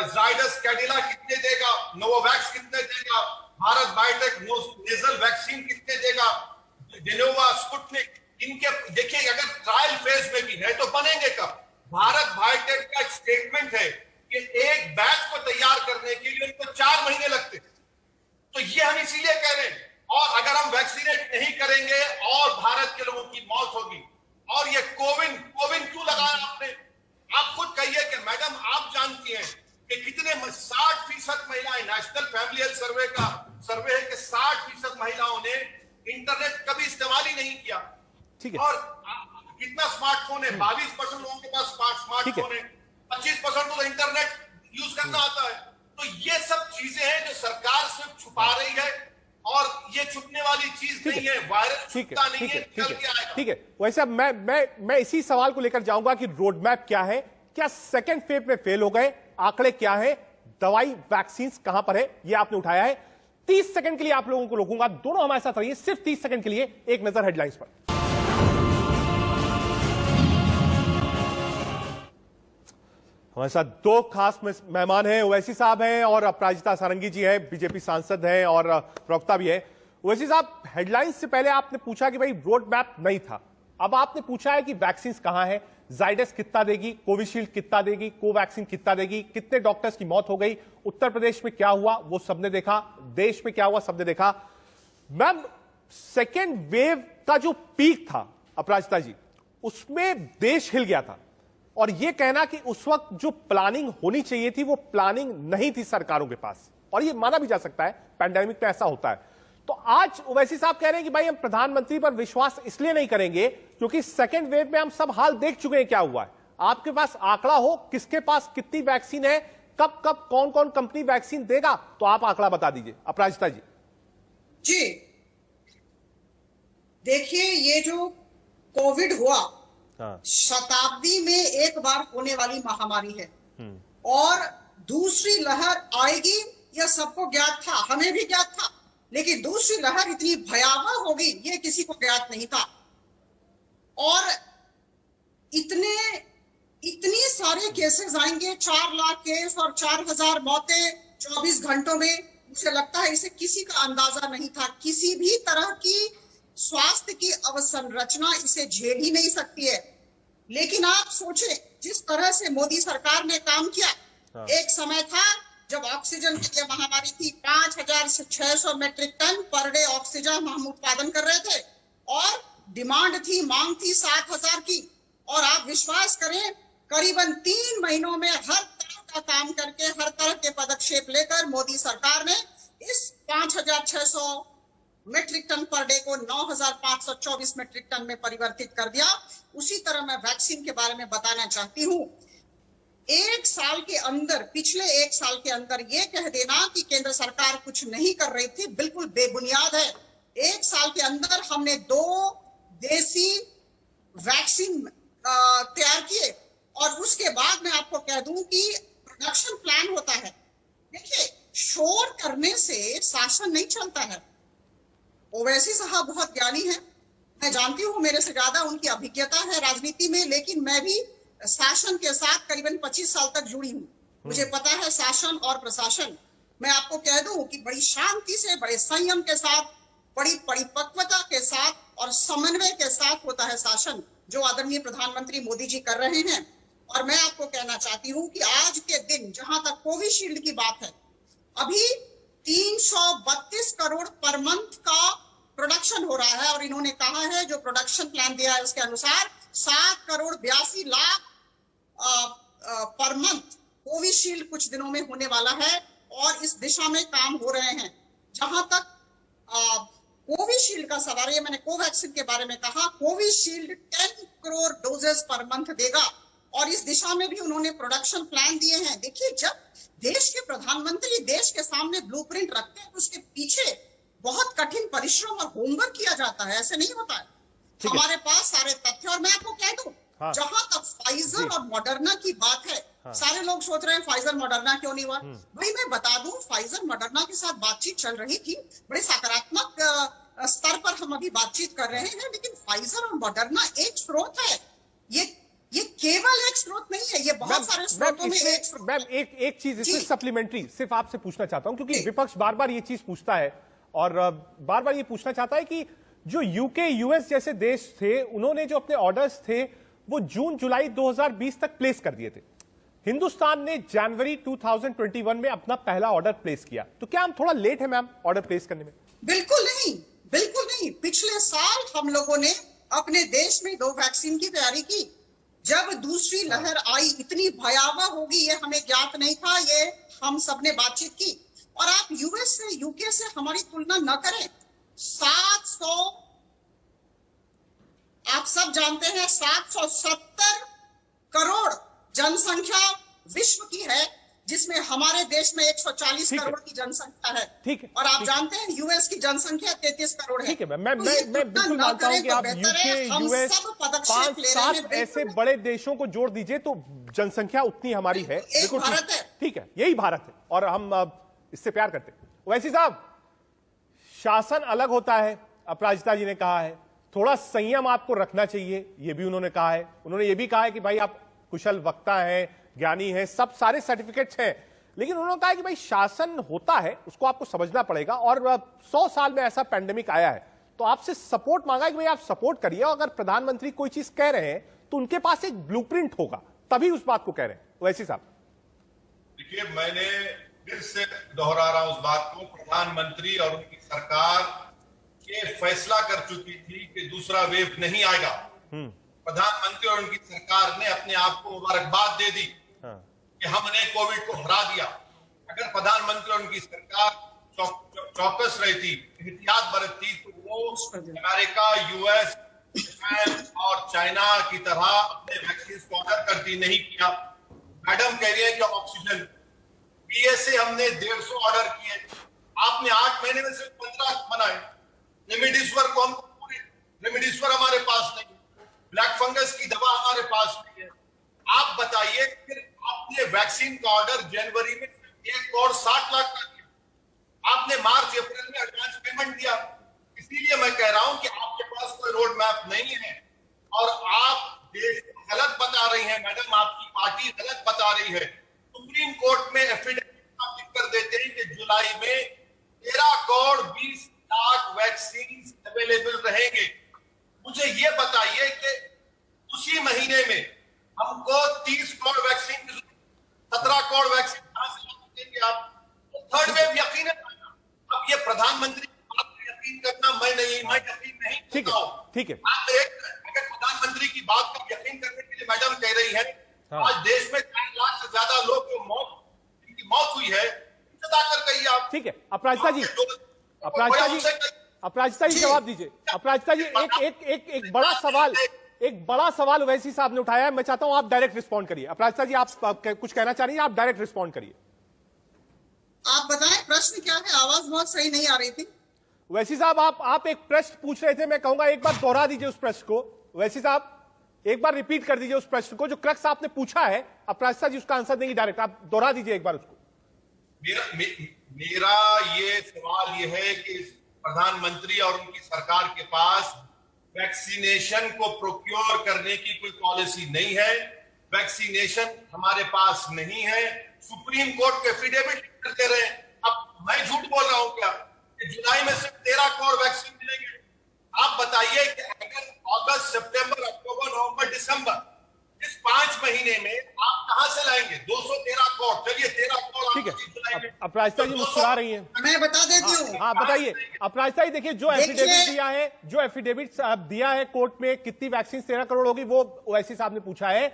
जाइडस कैडिला कितने देगा, नोवावैक्स कितने देगा, भारत बायोटेक नेजल वैक्सीन कितने देगा, जेनोवा, स्पुतनिक, इनके देखिए अगर ट्रायल फेज में भी है तो बनेंगे कब? भारत बायोटेक का एक स्टेटमेंट है कि एक बैच को तैयार करने के लिए उनको 4 महीने लगते। तो ये हम इसीलिए कह रहे हैं। और अगर हम वैक्सीनेट नहीं करेंगे और भारत के लोगों की मौत होगी। और ये कोविन क्यों लगाया आपने? आप खुद कहिए कि मैडम आप जानती हैं कि कितने 60% महिलाएं, नेशनल फैमिली हेल्थ सर्वे का सर्वे है कि 60% महिलाओं ने इंटरनेट कभी इस्तेमाल ही नहीं किया। ठीक है। और कितना स्मार्टफोन है? 22% लोगों के पास स्मार्टफोन है, 25% को तो इंटरनेट यूज करना आता है। तो ये सब चीजें हैं जो सरकार सिर्फ छुपा रही है और ये छुपने वाली चीज नहीं है। वायरस छुपता नहीं है, निकल के आएगा। ठीक है। वैसे मैं इसी सवाल को लेकर जाऊंगा कि रोड मैप क्या है, क्या सेकंड फेज में फेल हो गए, आंकड़े क्या है, दवाई वैक्सीन कहां पर है, यह आपने उठाया है। 30 सेकंड के लिए आप लोगों को रोकूंगा, दोनों हमारे साथ रहिए सिर्फ 30 सेकंड के लिए। एक नजर हेडलाइंस पर। हमारे साथ 2 खास मेहमान हैं, ओवैसी साहब हैं और अपराजिता सारंगी जी हैं, बीजेपी सांसद हैं और प्रवक्ता भी हैं। ओवैसी साहब, हेडलाइंस से पहले आपने पूछा कि भाई रोड मैप नहीं था, अब आपने पूछा है कि वैक्सीन कहां है, जाइडस कितना देगी, कोविशील्ड कितना देगी, कोवैक्सीन कितना देगी, कितने डॉक्टर्स की मौत हो गई, उत्तर प्रदेश में क्या हुआ वो सबने देखा, देश में क्या हुआ सबने देखा। मैम, सेकेंड वेव का जो पीक था अपराजिता जी, उसमें देश हिल गया था और यह कहना कि उस वक्त जो प्लानिंग होनी चाहिए थी वो प्लानिंग नहीं थी सरकारों के पास, और यह माना भी जा सकता है, पैंडेमिक में ऐसा होता है। तो आज ओवैसी साहब कह रहे हैं कि भाई हम प्रधानमंत्री पर विश्वास इसलिए नहीं करेंगे क्योंकि सेकेंड वेव में हम सब हाल देख चुके हैं क्या हुआ है। आपके पास आंकड़ा हो किसके पास कितनी वैक्सीन है, कब कब कौन कौन कंपनी वैक्सीन देगा, तो आप आंकड़ा बता दीजिए अपराजिता जी। जी देखिए, ये जो कोविड हुआ, शताब्दी में एक बार होने वाली महामारी है और दूसरी लहर आएगी यह सबको ज्ञात था, हमें भी ज्ञात था, लेकिन दूसरी लहर इतनी भयावह होगी यह किसी को ज्ञात नहीं था। और इतने सारे केसेस आएंगे, 4 लाख केस और 4000 मौतें, 24 घंटों में, मुझे लगता है इसे किसी का अंदाजा नहीं था। किसी भी तरह की स्वास्थ्य की अवसंरचना इसे झेल ही नहीं सकती है। लेकिन आप सोचें, जिस तरह से मोदी सरकार ने काम किया, एक समय था जब ऑक्सीजन की ये महामारी थी, 5,600 metric ton per day oxygen हम उत्पादन कर रहे थे और डिमांड थी, मांग थी 7,000 की। और आप विश्वास करें, करीबन 3 महीनों में हर तरह का काम करके, हर तरह के पदक्षेप लेकर मोदी सरकार ने इस 5,600 मीट्रिक टन पर डे को 9,524 मीट्रिक टन में परिवर्तित कर दिया। उसी तरह मैं वैक्सीन के बारे में बताना चाहती हूँ। एक साल के अंदर, पिछले एक साल के अंदर ये कह देना कि केंद्र सरकार कुछ नहीं कर रही थी, बिल्कुल बेबुनियाद है। एक साल के अंदर हमने 2 देसी वैक्सीन तैयार किए और उसके बाद मैं आपको कह दूं कि प्रोडक्शन प्लान होता है। देखिए, शोर करने से शासन नहीं चलता है। ओवैसी साहब बहुत ज्ञानी है, मैं जानती हूँ, मेरे से ज्यादा उनकी अभिज्ञता है राजनीति में, लेकिन मैं भी शासन के साथ करीबन 25 साल तक जुड़ी हूँ। मुझे पता है शासन और प्रशासन। मैं आपको कह दूं कि बड़ी शांति से, बड़े संयम के साथ, बड़ी परिपक्वता के साथ और समन्वय के साथ होता है शासन, जो आदरणीय प्रधानमंत्री मोदी जी कर रहे हैं। और मैं आपको कहना चाहती हूँ कि आज के दिन, जहां तक कोविशील्ड की बात है, अभी 332 करोड़ पर मंथ का प्रोडक्शन हो रहा है और इन्होंने कहा है, जो प्रोडक्शन प्लान दिया है उसके अनुसार 7 crore 82 lakh per month Covishield कुछ दिनों में होने वाला है और इस दिशा में काम हो रहे हैं। जहां तक कोविशील्ड का सवाल है, मैंने कोवैक्सीन के बारे में कहा, Covishield 10 crore doses per month देगा और इस दिशा में भी उन्होंने प्रोडक्शन प्लान दिए हैं। देखिए, जब देश के प्रधानमंत्री देश के सामने ब्लूप्रिंट रखते हैं, उसके पीछे बहुत कठिन परिश्रम और होमवर्क किया जाता है, ऐसे नहीं होता है। हमारे पास सारे तथ्य, और मैं आपको कह दूं, जहां तक फाइजर और मॉडर्ना की बात है, सारे लोग सोच रहे हैं फाइजर मॉडर्ना क्यों नहीं हुआ। भाई मैं बता दूं, फाइजर मॉडर्ना के साथ बातचीत चल रही थी, बड़े सकारात्मक स्तर पर हम अभी बातचीत कर रहे हैं, लेकिन फाइजर और मॉडर्ना एक स्रोत है। ये केवल एक स्रोत नहीं है, ये बहुत सारे स्रोतों में एक स्रोत। मैम, एक चीज इसमें सप्लीमेंट्री सिर्फ आपसे पूछना चाहता हूं, क्योंकि विपक्ष बार बार ये चीज पूछता है और बार बार ये पूछना चाहता है कि जो यूके, यूएस जैसे देश थे, उन्होंने जो अपने ऑर्डर्स थे वो जून जुलाई 2020 तक प्लेस कर दिए थे। हिंदुस्तान ने जनवरी 2021 में अपना पहला ऑर्डर प्लेस किया, तो क्या हम थोड़ा लेट है मैम ऑर्डर प्लेस करने में? बिल्कुल नहीं, बिल्कुल नहीं। पिछले साल हम लोगों ने अपने देश में 2 वैक्सीन की तैयारी की। जब दूसरी लहर आई, इतनी भयावह होगी ये हमें ज्ञात नहीं था, ये हम सबने बातचीत की। और आप यूएस से, यूके से हमारी तुलना न करें। 700, आप सब जानते हैं, 770 करोड़ जनसंख्या विश्व की है, जिसमें हमारे देश में 140 करोड़ की जनसंख्या है। ठीक है। और आप जानते हैं यूएस की जनसंख्या 33 करोड़ है। ठीक है, मैं बिल्कुल मानता हूं कि आप यूके, यूएस, 5-7 ऐसे बड़े देशों को जोड़ दीजिए तो जनसंख्या उतनी हमारी है। बिल्कुल भारत है। ठीक है, यही भारत है और हम इससे प्यार करते हैं। वैसी साहब, शासन अलग होता है, अपराजिता जी ने कहा है, थोड़ा संयम आपको रखना चाहिए, ये भी उन्होंने कहा है। उन्होंने ये भी कहा है कि भाई आप कुशल वक्ता हैं, ज्ञानी हैं, सब सारे सर्टिफिकेट्स हैं, लेकिन उन्होंने कहा कि भाई शासन होता है, उसको आपको समझना पड़ेगा। और 100 साल में ऐसा पैंडेमिक आया है, तो आपसे सपोर्ट मांगा कि भाई आप सपोर्ट करिए। अगर प्रधानमंत्री कोई चीज कह रहे हैं तो उनके पास एक ब्लूप्रिंट होगा, तभी उस बात को कह रहे हैं। वैसे साहब, देखिए, मैंने फिर से दोहरा रहा हूं उस बात को, प्रधानमंत्री और उनकी सरकार ये फैसला कर चुकी थी कि दूसरा वेव नहीं आएगा। प्रधानमंत्री और उनकी सरकार ने अपने आप को मुबारकबाद दे दी कि हमने कोविड को हरा दिया। अगर प्रधानमंत्री और उनकी सरकार चौकस रही थी, एहतियात बरतती, तो वो अमेरिका, यूएस, जापान और चाइना की तरह अपने वैक्सीन को ऑर्डर करती नहीं किया। मैडम कह रही है कि ऑक्सीजन पीएसए हमने 150 ऑर्डर किए, आपने 8 महीने में सिर्फ 15 बनाए। रेमडेसिविर को हम पूरे, रेमडेसिविर हमारे पास नहीं, ब्लैक फंगस की दवा हमारे पास नहीं है। आप बताइए, फिर आपने वैक्सीन का ऑर्डर जनवरी में 1 करोड़ 60 लाख का दिया, आपने मार्च अप्रैल में एडवांस पेमेंट दिया। इसीलिए मैं कह रहा हूं कि आपके पास कोई रोड मैप नहीं है और आप देश को गलत बता रही हैं। मैडम, आपकी पार्टी गलत बता रही है। सुप्रीम कोर्ट में एफिडेविट लिख कर देते हमको 30 करोड़ वैक्सीन की 17 करोड़ वैक्सीन कहां से देंगे आप? तो थर्ड वेव यकीनन आएगा। अब ये प्रधानमंत्री की बात पर यकीन करना मैं यकीन नहीं ठीक करता है, हूं। ठीक है। आप अगर प्रधानमंत्री की बात पर यकीन करने के लिए मैडम कह रही है, हाँ। आज देश में 4 लाख से ज्यादा लोग जो जिनकी मौत हुई है, बताकर कहिए आप। ठीक है, अपराजिता जी, अपराजिता जी जवाब दीजिए। अपराजिता जी, एक बड़ा सवाल ओवैसी साहब ने उठाया है, मैं चाहता हूं आप डायरेक्ट रिस्पॉन्ड करिए। अपराजिता जी, आप कुछ कहना चाह रही हैं, आप डायरेक्ट रिस्पॉन्ड करिए। आप बताएं प्रश्न क्या है, आवाज बहुत सही नहीं आ रही थी। ओवैसी साहब, आप एक प्रश्न पूछ रहे थे, मैं कहूंगा एक बार दोहरा दीजिए उस प्रश्न को। ओवैसी साहब, एक बार रिपीट कर दीजिए उस प्रश्न को जो क्रक्स आपने पूछा है। अपराजिता जी उसका आंसर देंगी डायरेक्ट, आप दोहरा दीजिए एक बार उसको। मेरा ये सवाल ये है कि प्रधानमंत्री और उनकी सरकार के पास वैक्सीनेशन को प्रोक्योर करने की कोई पॉलिसी नहीं है। वैक्सीनेशन हमारे पास नहीं है। सुप्रीम कोर्ट के एफिडेविट करते रहे। अब मैं झूठ बोल रहा हूं क्या कि जुलाई में सिर्फ 13 करोड़ वैक्सीन मिलेंगे? आप बताइए कि अगर अगस्त, सितंबर, अक्टूबर, नवंबर, दिसंबर इस 5 महीने में आप कहां से लाएंगे 213 करोड़? चलिए 13 करोड़। ठीक है, अपराजिता जी मुस्कुरा रही हैं। मैं बता देती हूँ। हाँ, बताइए अपराजिता जी। देखिए, जो एफिडेविट दिया है कोर्ट में, कितनी वैक्सीन 13 करोड़ होगी, वो ओवैसी साहब ने पूछा है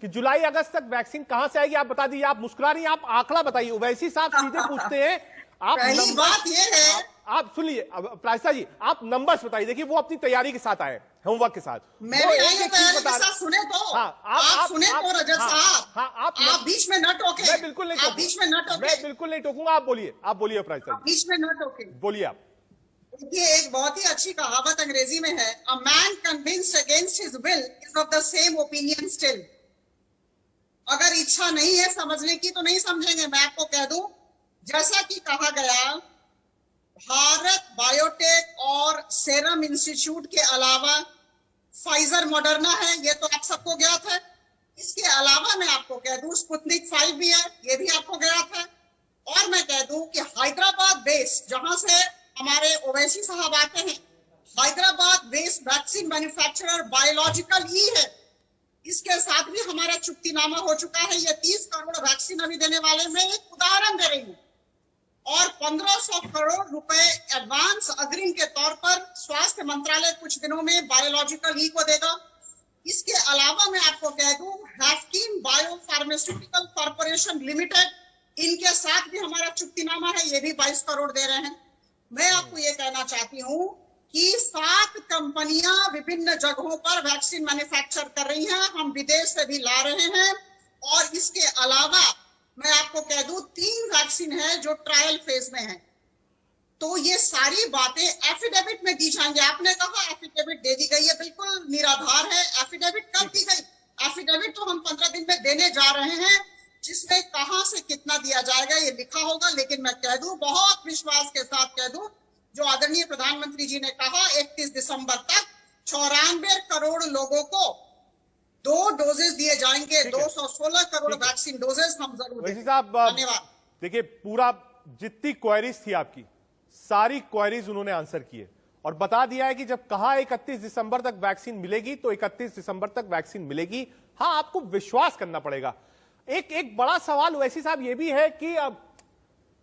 कि जुलाई अगस्त तक वैक्सीन कहां से आएगी, आप बता दीजिए। आप मुस्कुरा रही हैं, आप आंकड़ा बताइए। ओवैसी साहब सीधे पूछते हैं, आप पहली बात ये है, आप सुनिए अपराजिता जी, आप नंबर्स बताइए। देखिए, वो अपनी तैयारी के साथ आए, होमवर्क के साथ। मैं भी आई हूं तैयारी के साथ। सुने तो, हाँ, आप सुने तो रजत साहब। हाँ, आप बीच में न टोके। मैं बिल्कुल नहीं, आप बीच में न टोके। मैं बिल्कुल नहीं टोकूंगा। आप बोलिए अपराजिता जी, बीच में न टोके। बोलिए आप। देखिए, एक बहुत ही अच्छी कहावत अंग्रेजी में है, a man convinced against his will is of the same opinion still. अगर इच्छा नहीं है समझने की तो नहीं समझेंगे। मैं आपको कह दूं, जैसा कि कहा गया, भारत बायोटेक और सेरम इंस्टीट्यूट के अलावा फाइजर, मॉडर्ना है, ये तो आप सबको ज्ञात है। इसके अलावा मैं आपको कह दूं स्पुतनिक 5 भी है, ये भी आपको ज्ञात है। और मैं कह दूं कि हैदराबाद बेस, जहां से हमारे ओवैसी साहब आते हैं, Hyderabad based vaccine manufacturer Biological E है, इसके साथ भी हमारा चुक्तिनामा हो चुका है। ये 30 करोड़ वैक्सीन अभी देने वाले, मैं एक उदाहरण दे रही हूँ। और 1500 करोड़ रुपए एडवांस अग्रिम के तौर पर स्वास्थ्य मंत्रालय कुछ दिनों में बायोलॉजिकल ई को देगा। इसके अलावा मैं आपको कह दूं, हैफकीन बायो फार्मास्यूटिकल कॉर्पोरेशन लिमिटेड, इनके साथ भी हमारा चुक्तिनामा है, ये भी 22 करोड़ दे रहे हैं। मैं आपको ये कहना चाहती हूँ कि 7 कंपनियां विभिन्न जगहों पर वैक्सीन मैन्युफैक्चर कर रही हैं, हम विदेश से भी ला रहे हैं। और इसके अलावा मैं आपको कह दूं 3 वैक्सीन है जो ट्रायल फेज में है। तो ये सारी बातें एफिडेविट में दी जाएंगी। आपने कहा एफिडेविट दे दी गई है, बिल्कुल निराधार है। एफिडेविट कब दी गई? एफिडेविट तो हम 15 दिन में देने जा रहे हैं, जिसमें कहां से कितना दिया जाएगा ये लिखा होगा। लेकिन मैं कह दूं, बहुत विश्वास के साथ कह दूं, जो आदरणीय प्रधानमंत्री जी ने कहा 31 दिसंबर तक 94 करोड़ लोगों को 2 डोजेस दिए जाएंगे। 216 करोड़ वैक्सीन डोजेस हम जरूर देंगे। धन्यवाद। देखिए, पूरा जितनी क्वेरीज थी आपकी, सारी क्वेरीज उन्होंने आंसर किए और बता दिया है कि जब कहा 31 दिसंबर तक वैक्सीन मिलेगी तो 31 दिसंबर तक वैक्सीन मिलेगी। हाँ, आपको विश्वास करना पड़ेगा। एक बड़ा सवाल वैसी साहब ये भी है कि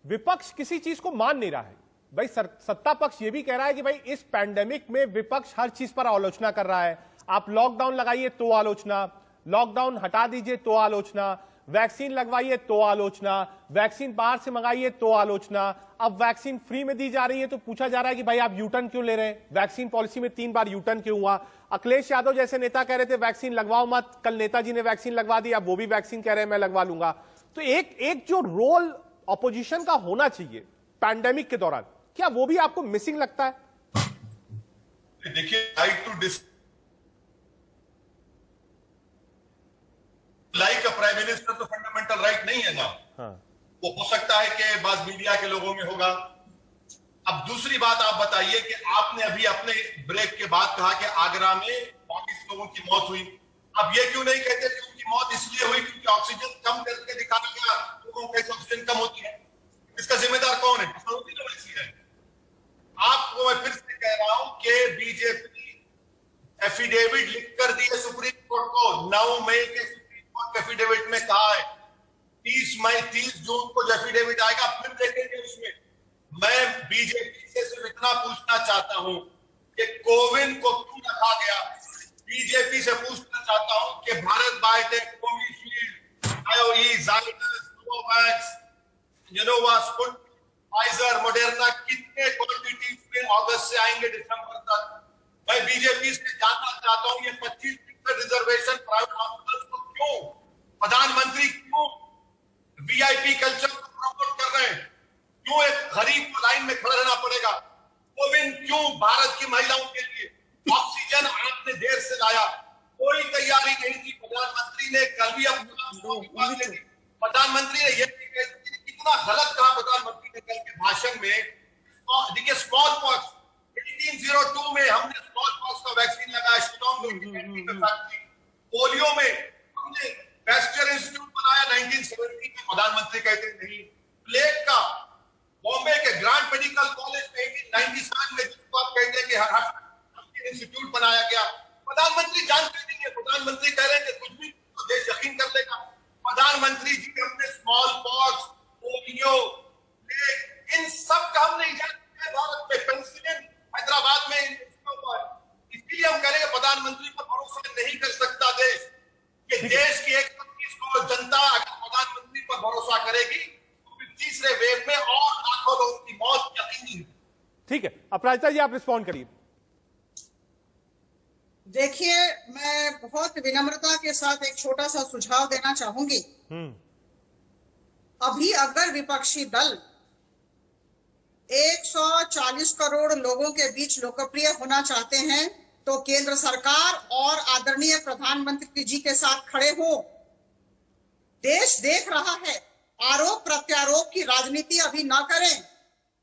विपक्ष किसी चीज को मान नहीं रहा है। भाई सत्ता पक्ष ये भी कह रहा है कि भाई इस पैंडेमिक में विपक्ष हर चीज पर आलोचना कर रहा है। आप लॉकडाउन लगाइए तो आलोचना, लॉकडाउन हटा दीजिए तो आलोचना, वैक्सीन लगवाइए तो आलोचना, वैक्सीन बाहर से मंगाइए तो आलोचना। अब वैक्सीन फ्री में दी जा रही है तो पूछा जा रहा है कि भाई आप यूटर्न क्यों ले रहे हैं? वैक्सीन पॉलिसी में 3 बार यूटर्न क्यों हुआ? अखिलेश यादव जैसे नेता कह रहे थे वैक्सीन लगवाओ मत, कल नेताजी ने वैक्सीन लगवा दी, अब वो भी वैक्सीन कह रहे हैं मैं लगवा लूंगा। तो एक जो रोल ऑपोजिशन का होना चाहिए पैंडेमिक के दौरान, क्या वो भी आपको मिसिंग लगता है? देखिए, right to like a prime minister तो फंडामेंटल राइट नहीं है ना। हाँ। वो हो सकता है कि मास मीडिया के लोगों में होगा। अब दूसरी बात आप बताइए कि आपने अभी अपने ब्रेक के बाद कहा कि आगरा में 22 लोगों की मौत हुई। अब ये क्यों नहीं कहते कि उनकी मौत इसलिए हुई क्योंकि ऑक्सीजन कम करके दिखाया गया लोगों को ऑक्सीजन कम होती है? इसका जिम्मेदार कौन है? टेक्नोलॉजी तो वैसी है। आपको मैं फिर से कह रहा हूं कि बीजेपी एफिडेविट लिख कर दिए सुप्रीम कोर्ट को 9 मई के सुप्रीम कहा है 30 जून को जब एफिडेविट आएगा फिर देखेंगे उसमें। मैं बीजेपी से सिर्फ इतना पूछना चाहता हूं कि कोविन को क्यों रखा गया। बीजेपी से पूछना चाहता हूं कि Bharat biotech, Covishield, Zydus, Novavax, Sputnik, Pfizer, Moderna कितने क्वांटिटीज में अगस्त से आएंगे दिसंबर तक। मैं बीजेपी से जानना चाहता हूं ये 25% रिजर्वेशन प्राइवेट हॉस्पिटल्स को क्यों, प्रधानमंत्री क्यों वीआईपी कल्चर को प्रमोट कर रहे हैं? क्यों एक गरीब को लाइन में खड़ा रहना पड़ेगा? कोविन क्यों भारत की महिलाओं के लिए? ऑक्सीजन आपने देर से लाया, कोई तैयारी नहीं थी। प्रधानमंत्री ने कल भी अपना प्रधानमंत्री ने यह कितना गलत कहा प्रधानमंत्री ने कल के भाषण में। देखिए स्मॉल पॉक्स 1802 में हमने स्मॉल पॉक्स का वैक्सीन लगाया शिलोंग में फैक्ट्री। पोलियो में हमने पैस्चर इंस्टीट्यूट बनाया 1970 में, प्रधानमंत्री कहते नहीं। प्लेग का बॉम्बे के ग्रांट मेडिकल कॉलेज में 1897 में जिसको आप कहते हैं कि इंस्टीट्यूट बनाया गया, प्रधानमंत्री जानते नहीं है। प्रधानमंत्री कह रहे हैं कि कुछ भी तो देश यकीन कर लेगा। प्रधानमंत्री जी हमने स्मॉल पॉक्स, पोलियो, प्लेग, इन सब का हमने इजाद किया भारत में, पेंसिलिन हैदराबाद में। इसलिए हम कह रहे हैं प्रधानमंत्री पर भरोसा नहीं कर सकता देश। कि देश की 125 करोड़ जनता अगर प्रधानमंत्री पर भरोसा करेगी तो फिर तीसरे वेव में और लाखों लोगों की मौत यकीनी है। ठीक है, अपराजिता जी आप रिस्पॉन्ड करिए। देखिए, मैं बहुत विनम्रता के साथ एक छोटा सा सुझाव देना चाहूंगी। अभी अगर विपक्षी दल 140 करोड़ लोगों के बीच लोकप्रिय होना चाहते हैं तो केंद्र सरकार और आदरणीय प्रधानमंत्री जी के साथ खड़े हो। देश देख रहा है, आरोप प्रत्यारोप की राजनीति अभी ना करें।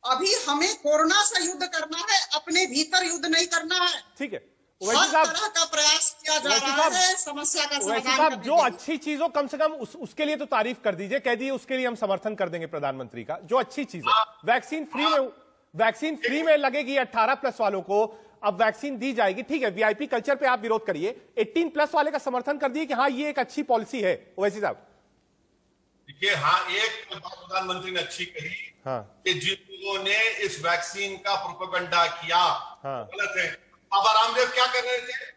अभी हमें कोरोना से युद्ध करना है, अपने भीतर युद्ध नहीं करना है। ठीक है, हर तरह का प्रयास किया जा रहा है समस्या का समाधान साहब, करने जो के लिए। अच्छी चीज हो कम से कम उसके लिए तो तारीफ कर दीजिए, कह दीजिए उसके लिए हम समर्थन कर देंगे प्रधानमंत्री का। जो अच्छी चीज है, वैक्सीन फ्री में लगेगी 18+ वालों को, अब वैक्सीन दी जाएगी। ठीक है, वीआईपी कल्चर पे आप विरोध करिए, 18+ वाले का समर्थन कर दिए कि हाँ ये एक अच्छी पॉलिसी है। ओवैसी साहब देखिए, हाँ एक प्रधानमंत्री ने अच्छी कही कि जिन लोगों ने इस वैक्सीन का प्रोपेगेंडा किया गलत है। बाबा रामदेव क्या कर रहे थे?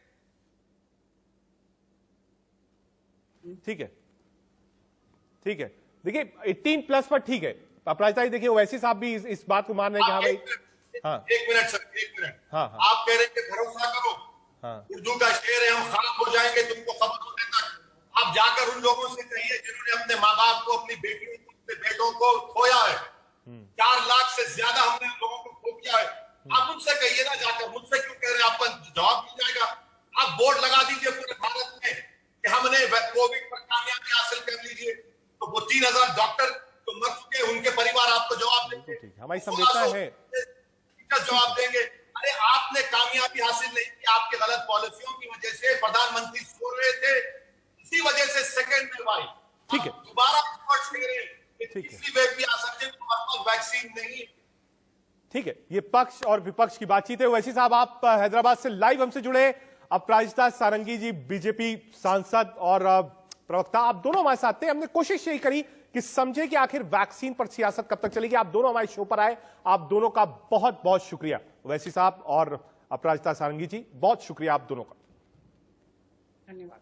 ठीक है, ठीक है, देखिए 18+ पर ठीक है। अपराजिता जी देखिए, ओवैसी साहब भी इस बात को मान रहे हैं कि हाँ भाई। हाँ, एक मिनट सर, एक मिनट। हाँ, आप कह रहे हैं कि भरोसा करो। उर्दू का शेर है, हम खाक हो जाएंगे तुमको खबर होने तक। आप जाकर उन लोगों से कहिए जिन्होंने अपने माँ बाप को, अपनी बेटियों को, अपने बेटों को खोया है। 4 लाख से ज्यादा हमने लोगों को खो दिया है। आप उनसे कहिए ना जाकर, मुझसे क्यों कह रहे हैं? आपका जवाब मिल जाएगा। आप बोर्ड लगा दीजिए पूरे भारत में कि हमने कोविड पर कामयाबी हासिल कर लीजिए, तो वो 3000 डॉक्टर तो मर चुके हैं, उनके परिवार आपको जवाब देंगे, हमारी संवेदना है, जवाब देंगे। अरे आपने कामयाबी हासिल नहीं की, आपके गलत पॉलिसियों की वजह से प्रधानमंत्री सो रहे थे, इसी वजह से सेकेंड वेव आई। ठीक है, दोबारा तीसरी वेव भी आ सकती है, वैक्सीन नहीं। ठीक है, ये पक्ष और विपक्ष की बातचीत है। वैसी साहब आप हैदराबाद से लाइव हमसे जुड़े, अपराजिता सारंगी जी बीजेपी सांसद और प्रवक्ता, आप दोनों हमारे साथ थे। हमने कोशिश यही करी कि समझे कि आखिर वैक्सीन पर सियासत कब तक चलेगी। आप दोनों हमारे शो पर आए, आप दोनों का बहुत बहुत शुक्रिया। वैसी साहब और अपराजिता सारंगी जी, बहुत शुक्रिया आप दोनों का। धन्यवाद।